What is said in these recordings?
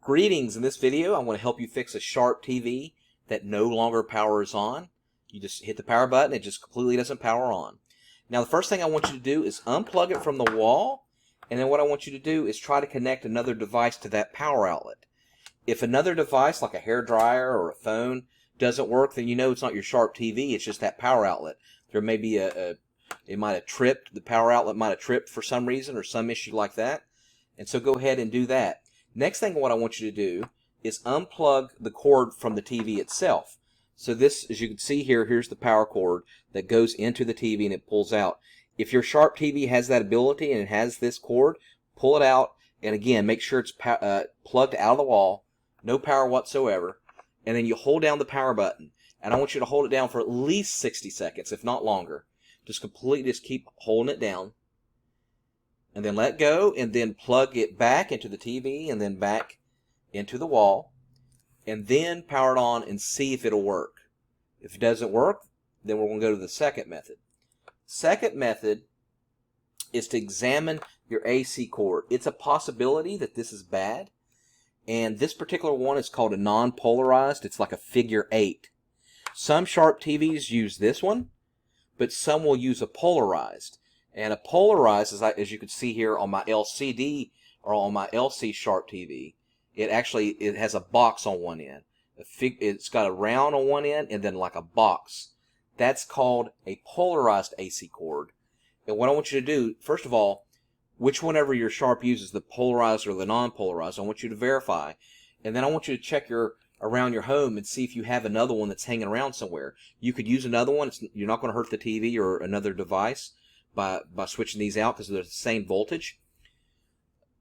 Greetings. In this video, I'm going to help you fix a Sharp TV that no longer powers on. You just hit the power button, it just completely doesn't power on. Now the first thing I want you to do is unplug it from the wall, and then what I want you to do is try to connect another device to that power outlet. If another device like a hairdryer or a phone doesn't work, then you know it's not your Sharp TV, it's just that power outlet. There may be it might have tripped, the power outlet might have tripped for some reason or some issue like that. And so go ahead and do that. Next thing what I want you to do is unplug the cord from the TV itself. So this, as you can see here, here's the power cord that goes into the TV and it pulls out. If your Sharp TV has that ability and it has this cord, pull it out, and again, make sure it's plugged out of the wall, no power whatsoever, and then you hold down the power button. And I want you to hold it down for at least 60 seconds, if not longer. Just keep holding it down. And then let go, and then plug it back into the TV, and then back into the wall, and then power it on and see if it'll work. If it doesn't work, then we're going to go to the second method. Second method is to examine your AC cord. It's a possibility that this is bad, and this particular one is called a non-polarized. It's like a figure 8. Some Sharp TVs use this one, but some will use a polarized. And a polarized, as you can see here on my LCD or on my LC Sharp TV, it has a box on one end. It's got a round on one end and then like a box. That's called a polarized AC cord. And what I want you to do, first of all, whichever your Sharp uses, the polarized or the non-polarized, I want you to verify. And then I want you to check around your home and see if you have another one that's hanging around somewhere. You could use another one. You're not going to hurt the TV or another device by switching these out because they're the same voltage.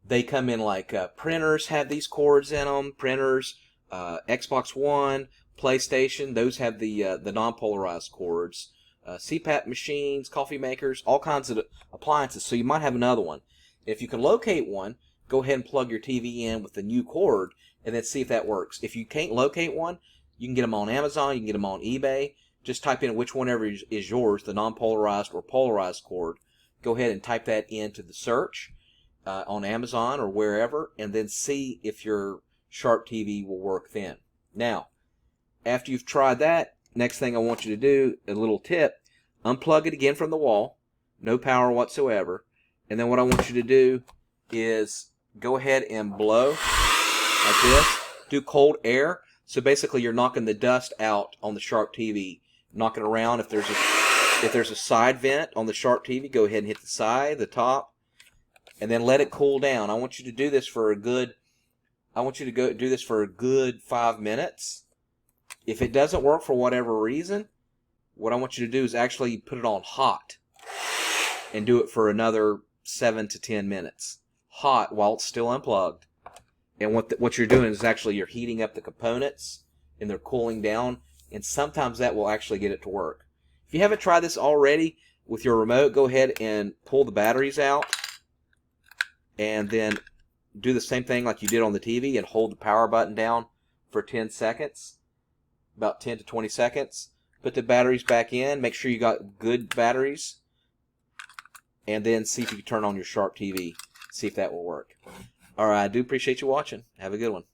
They come in like printers have these cords in them. Printers, Xbox One, PlayStation, those have the non-polarized cords. CPAP machines, coffee makers, all kinds of appliances. So you might have another one. If you can locate one, go ahead and plug your TV in with the new cord and then see if that works. If you can't locate one, you can get them on Amazon, you can get them on eBay. Just type in whichever is yours, the non-polarized or polarized cord. Go ahead and type that into the search on Amazon or wherever, and then see if your Sharp TV will work then. Now, after you've tried that, next thing I want you to do, a little tip, unplug it again from the wall, no power whatsoever, and then what I want you to do is go ahead and blow like this. Do cold air, so basically you're knocking the dust out on the Sharp TV. Knocking around. If there's a side vent on the Sharp TV, go ahead and hit the side, the top, and then let it cool down. I want you to do this for a good 5 minutes. If it doesn't work for whatever reason, what I want you to do is actually put it on hot and do it for another 7 to 10 minutes. Hot while it's still unplugged. And what you're doing is actually you're heating up the components and they're cooling down. And sometimes that will actually get it to work. If you haven't tried this already with your remote, go ahead and pull the batteries out and then do the same thing like you did on the TV and hold the power button down for 10 seconds, about 10 to 20 seconds. Put the batteries back in, make sure you got good batteries, and then see if you can turn on your Sharp TV, see if that will work. Alright, I do appreciate you watching. Have a good one.